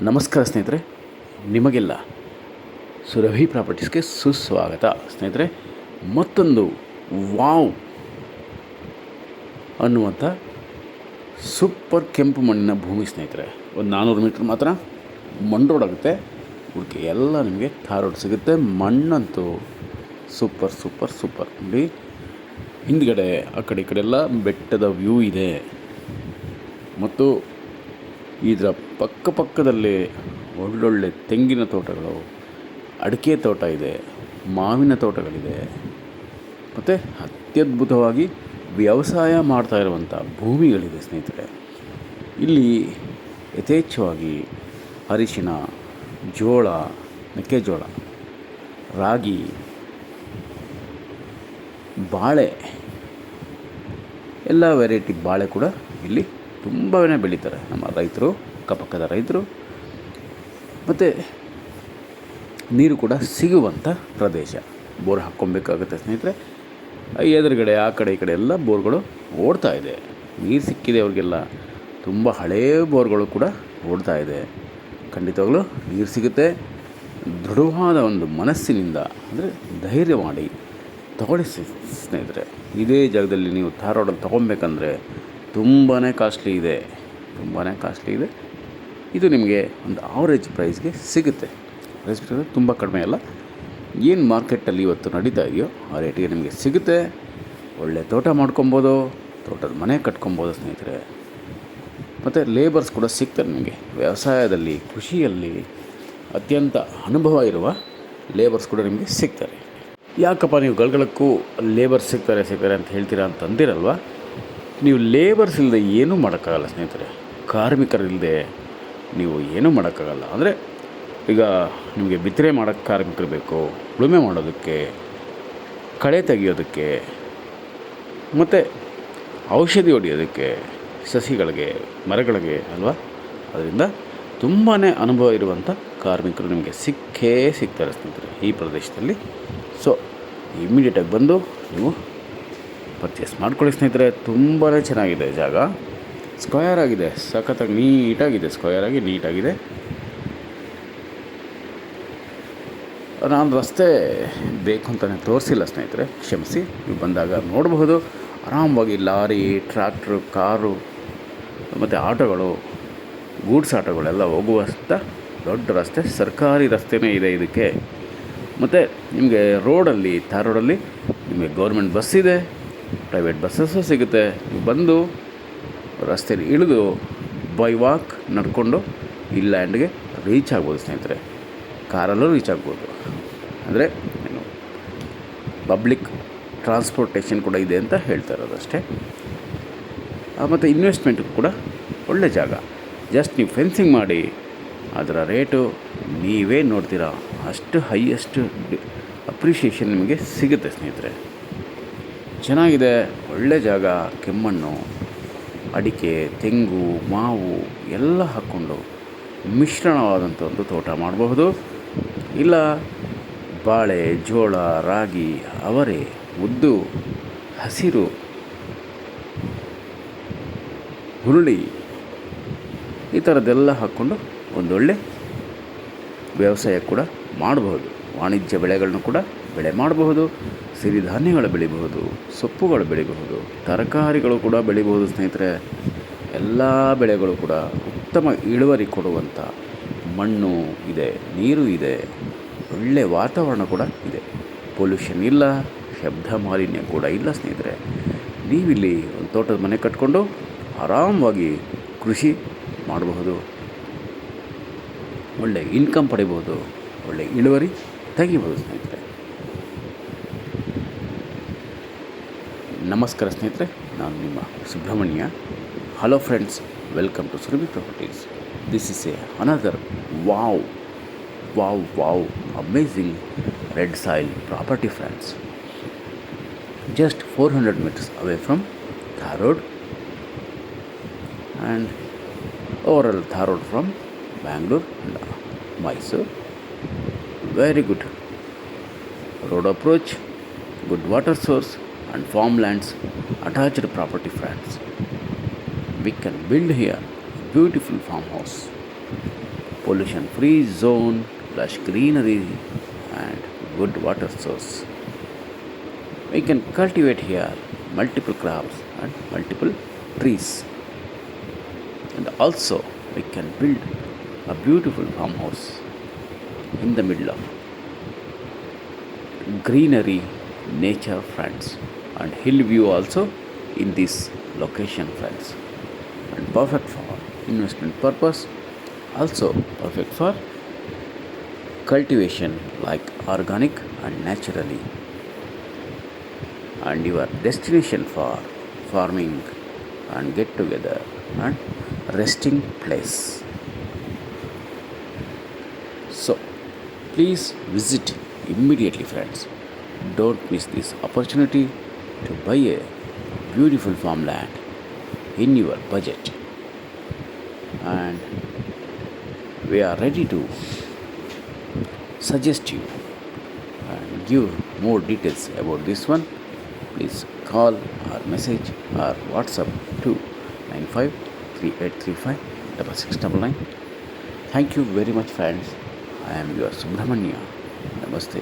ನಮಸ್ಕಾರ ಸ್ನೇಹಿತರೆ, ನಿಮಗೆಲ್ಲ ಸುರಭಿ ಪ್ರಾಪರ್ಟೀಸ್ಗೆ ಸುಸ್ವಾಗತ. ಸ್ನೇಹಿತರೆ, ಮತ್ತೊಂದು ವಾವ್ ಅನ್ನುವಂಥ ಸೂಪರ್ ಕೆಂಪು ಮಣ್ಣಿನ ಭೂಮಿ. ಸ್ನೇಹಿತರೆ, ಒಂದು 400 ಮೀಟ್ರ್ ಮಾತ್ರ ಮಣ್ಣು ರೋಡ್ ಆಗುತ್ತೆ. ಹುಡುಕಿ ಎಲ್ಲ ನಿಮಗೆ ಥಾರ್ ರೋಡ್ ಸಿಗುತ್ತೆ. ಮಣ್ಣಂತೂ ಸೂಪರ್ ಸೂಪರ್ ಸೂಪರ್. ನೋಡಿ, ಹಿಂದ್ಗಡೆ ಆ ಕಡೆ ಈ ಕಡೆ ಎಲ್ಲ ಬೆಟ್ಟದ ವ್ಯೂ ಇದೆ. ಮತ್ತು ಇದರ ಪಕ್ಕದಲ್ಲಿ ಒಳ್ಳೊಳ್ಳೆ ತೆಂಗಿನ ತೋಟಗಳು, ಅಡಿಕೆ ತೋಟ ಇದೆ, ಮಾವಿನ ತೋಟಗಳಿದೆ. ಮತ್ತು ಅತ್ಯದ್ಭುತವಾಗಿ ವ್ಯವಸಾಯ ಮಾಡ್ತಾ ಇರುವಂಥ ಭೂಮಿಗಳಿದೆ. ಸ್ನೇಹಿತರೆ, ಇಲ್ಲಿ ಯಥೇಚ್ಛವಾಗಿ ಅರಿಶಿನ, ಜೋಳ, ಮೆಕ್ಕೆಜೋಳ, ರಾಗಿ, ಬಾಳೆ, ಎಲ್ಲ ವೆರೈಟಿ ಬಾಳೆ ಕೂಡ ಇಲ್ಲಿ ತುಂಬಾ ಬೆಳೀತಾರೆ ನಮ್ಮ ರೈತರು, ಅಕ್ಕಪಕ್ಕದ ರೈತರು. ಮತ್ತು ನೀರು ಕೂಡ ಸಿಗುವಂಥ ಪ್ರದೇಶ. ಬೋರ್ ಹಾಕ್ಕೊಬೇಕಾಗುತ್ತೆ ಸ್ನೇಹಿತರೆ. ಎದುರುಗಡೆ ಆ ಕಡೆ ಈ ಕಡೆ ಎಲ್ಲ ಬೋರ್ಗಳು ಓಡ್ತಾ ಇದೆ. ನೀರು ಸಿಕ್ಕಿದೆ ಅವ್ರಿಗೆಲ್ಲ. ತುಂಬ ಹಳೆಯ ಬೋರ್ಗಳು ಕೂಡ ಓಡ್ತಾ ಇದೆ. ಖಂಡಿತವಾಗಲೂ ನೀರು ಸಿಗುತ್ತೆ. ದೃಢವಾದ ಒಂದು ಮನಸ್ಸಿನಿಂದ, ಅಂದರೆ ಧೈರ್ಯ ಮಾಡಿ ತಗೊಳ್ಳಿ ಸ್ನೇಹಿತರೆ. ಇದೇ ಜಾಗದಲ್ಲಿ ನೀವು ಥಾರ್ ರೋಡಲ್ಲಿ ತೊಗೊಬೇಕಂದ್ರೆ ತುಂಬಾ ಕಾಸ್ಟ್ಲಿ ಇದೆ. ಇದು ನಿಮಗೆ ಒಂದು ಆವ್ರೇಜ್ ಪ್ರೈಸ್ಗೆ ಸಿಗುತ್ತೆ. ಪ್ರೈಸ್ ತುಂಬ ಕಡಿಮೆ ಅಲ್ಲ. ಏನು ಮಾರ್ಕೆಟಲ್ಲಿ ಇವತ್ತು ನಡೀತಾ ಇದೆಯೋ ಆ ರೇಟಿಗೆ ನಿಮಗೆ ಸಿಗುತ್ತೆ. ಒಳ್ಳೆ ತೋಟ ಮಾಡ್ಕೊಬೋದು, ತೋಟದ ಮನೆ ಕಟ್ಕೊಬೋದು ಸ್ನೇಹಿತರೆ. ಮತ್ತು ಲೇಬರ್ಸ್ ಕೂಡ ಸಿಗ್ತಾರೆ ನಿಮಗೆ. ವ್ಯವಸಾಯದಲ್ಲಿ, ಕೃಷಿಯಲ್ಲಿ ಅತ್ಯಂತ ಅನುಭವ ಇರುವ ಲೇಬರ್ಸ್ ಕೂಡ ನಿಮಗೆ ಸಿಗ್ತಾರೆ. ಯಾಕಪ್ಪ ನೀವು ಗಳಗಳಕ್ಕೂ ಲೇಬರ್ಸ್ ಸಿಗ್ತಾರೆ ಅಂತ ಹೇಳ್ತೀರಾ ಅಂತ ಅಂದಿರಲ್ವ? ನೀವು ಲೇಬರ್ಸ್ ಇಲ್ಲದೆ ಏನೂ ಮಾಡೋಕ್ಕಾಗಲ್ಲ ಸ್ನೇಹಿತರೆ. ಕಾರ್ಮಿಕರಿಲ್ಲದೆ ನೀವು ಏನೂ ಮಾಡೋಕ್ಕಾಗಲ್ಲ. ಅಂದರೆ ಈಗ ನಿಮಗೆ ಬಿತ್ತನೆ ಮಾಡೋಕ್ಕೆ ಕಾರ್ಮಿಕರು ಬೇಕು, ಉಳುಮೆ ಮಾಡೋದಕ್ಕೆ, ಕಳೆ ತೆಗೆಯೋದಕ್ಕೆ, ಮತ್ತು ಔಷಧಿ ಹೊಡೆಯೋದಕ್ಕೆ, ಸಸಿಗಳಿಗೆ, ಮರಗಳಿಗೆ ಅಲ್ವಾ. ಅದರಿಂದ ತುಂಬಾ ಅನುಭವ ಇರುವಂಥ ಕಾರ್ಮಿಕರು ನಿಮಗೆ ಸಿಗ್ತಾರೆ ಸ್ನೇಹಿತರೆ ಈ ಪ್ರದೇಶದಲ್ಲಿ. ಸೊ ಇಮ್ಮಿಡಿಯೇಟಾಗಿ ಬಂದು ನೀವು ಪರ್ಚೇಸ್ ಮಾಡ್ಕೊಳ್ಳಿ ಸ್ನೇಹಿತರೆ. ತುಂಬಾ ಚೆನ್ನಾಗಿದೆ ಜಾಗ. ಸ್ಕ್ವಯರ್ ಆಗಿದೆ, ಸಖತ್ತಾಗಿ ನೀಟಾಗಿದೆ. ಸ್ಕ್ವಯರ್ ಆಗಿ ನೀಟಾಗಿದೆ. ನಾನು ರಸ್ತೆ ಬೇಕು ಅಂತಲೇ ತೋರಿಸಿಲ್ಲ ಸ್ನೇಹಿತರೆ, ಕ್ಷಮಿಸಿ. ನೀವು ಬಂದಾಗ ನೋಡಬಹುದು. ಆರಾಮವಾಗಿ ಲಾರಿ, ಟ್ರ್ಯಾಕ್ಟ್ರು, ಕಾರು ಮತ್ತು ಆಟೋಗಳು, ಗೂಡ್ಸ್ ಆಟೋಗಳೆಲ್ಲ ಹೋಗುವಂಥ ದೊಡ್ಡ ರಸ್ತೆ, ಸರ್ಕಾರಿ ರಸ್ತೆಯೇ ಇದೆ ಇದಕ್ಕೆ. ಮತ್ತು ನಿಮಗೆ ರೋಡಲ್ಲಿ, ಥಾರ್ ರೋಡಲ್ಲಿ ನಿಮಗೆ ಗೌರ್ಮೆಂಟ್ ಬಸ್ ಇದೆ, ಪ್ರೈವೇಟ್ ಬಸ್ಸಸ್ಸು ಸಿಗುತ್ತೆ. ನೀವು ಬಂದು ರಸ್ತೆಯಲ್ಲಿ ಇಳಿದು ಬೈ ವಾಕ್ ನಡ್ಕೊಂಡು ಈ ಲ್ಯಾಂಡ್ಗೆ ರೀಚ್ ಆಗ್ಬೋದು ಸ್ನೇಹಿತರೆ. ಕಾರಲ್ಲೂ ರೀಚ್ ಆಗ್ಬೋದು. ಅಂದರೆ ಏನು, ಪಬ್ಲಿಕ್ ಟ್ರಾನ್ಸ್ಪೋರ್ಟೇಷನ್ ಕೂಡ ಇದೆ ಅಂತ ಹೇಳ್ತಾ ಇರೋದಷ್ಟೇ. ಮತ್ತು ಇನ್ವೆಸ್ಟ್ಮೆಂಟ್ಗೂ ಕೂಡ ಒಳ್ಳೆ ಜಾಗ. ಜಸ್ಟ್ ನೀವು ಫೆನ್ಸಿಂಗ್ ಮಾಡಿ ಅದರ ರೇಟು ನೀವೇ ನೋಡ್ತೀರಾ. ಅಷ್ಟು ಹೈಯೆಸ್ಟ್ ಅಪ್ರಿಷಿಯೇಷನ್ ನಿಮಗೆ ಸಿಗುತ್ತೆ ಸ್ನೇಹಿತರೆ. ಚೆನ್ನಾಗಿದೆ, ಒಳ್ಳೆ ಜಾಗ. ಕೆಮ್ಮಣ್ಣು, ಅಡಿಕೆ, ತೆಂಗು, ಮಾವು ಎಲ್ಲ ಹಾಕ್ಕೊಂಡು ಮಿಶ್ರಣವಾದಂಥ ಒಂದು ತೋಟ ಮಾಡಬಹುದು. ಇಲ್ಲ ಬಾಳೆ, ಜೋಳ, ರಾಗಿ, ಅವರೆ, ಉದ್ದು, ಹಸಿರು, ಹುರುಳಿ ಈ ಥರದ್ದೆಲ್ಲ ಹಾಕ್ಕೊಂಡು ಒಂದೊಳ್ಳೆ ವ್ಯವಸಾಯ ಕೂಡ ಮಾಡಬಹುದು. ವಾಣಿಜ್ಯ ಬೆಳೆಗಳನ್ನು ಕೂಡ ಬೆಳೆ ಮಾಡಬಹುದು. ಸಿರಿಧಾನ್ಯಗಳು ಬೆಳಿಬಹುದು, ಸೊಪ್ಪುಗಳು ಬೆಳಿಬಹುದು, ತರಕಾರಿಗಳು ಕೂಡ ಬೆಳಿಬಹುದು ಸ್ನೇಹಿತರೆ. ಎಲ್ಲ ಬೆಳೆಗಳು ಕೂಡ ಉತ್ತಮ ಇಳುವರಿ ಕೊಡುವಂಥ ಮಣ್ಣು ಇದೆ, ನೀರು ಇದೆ, ಒಳ್ಳೆ ವಾತಾವರಣ ಕೂಡ ಇದೆ. ಪೊಲ್ಯೂಷನ್ ಇಲ್ಲ, ಶಬ್ದ ಮಾಲಿನ್ಯ ಕೂಡ ಇಲ್ಲ ಸ್ನೇಹಿತರೆ. ನೀವಿಲ್ಲಿ ಒಂದು ತೋಟದ ಮನೆ ಕಟ್ಕೊಂಡು ಆರಾಮವಾಗಿ ಕೃಷಿ ಮಾಡಬಹುದು. ಒಳ್ಳೆ ಇನ್ಕಮ್ ಪಡಿಬೋದು, ಒಳ್ಳೆ ಇಳುವರಿ ತೆಗಿಬೋದು ಸ್ನೇಹಿತರೆ. ನಮಸ್ಕಾರ ಸ್ನೇಹಿತರೆ, ನಾನು ನಿಮ್ಮ Subrahmanya. Hello friends, welcome to Surabhi properties. This is another wow amazing red soil property friends. Just 400 meters away from Thar Road, and overall Thar Road from Bangalore and Mysore. Very good road approach, good water source and farmlands, attached property friends. We can build here beautiful farmhouse. pollution free zone, lush greenery, and good water source. We can cultivate here multiple crops and multiple trees, and also we can build a beautiful farmhouse in the middle of greenery, nature, friends, and hill view also in this location, friends, and perfect for investment purpose, also perfect for cultivation like organic and naturally, and your destination for farming and get together and resting place. So please visit immediately, friends. Don't miss this opportunity to buy a beautiful farmland in your budget. And we are ready to suggest you and give more details about this one. Please call or message or WhatsApp to 953835 Thank you very much, friends. I am your Subramanya. Namaste.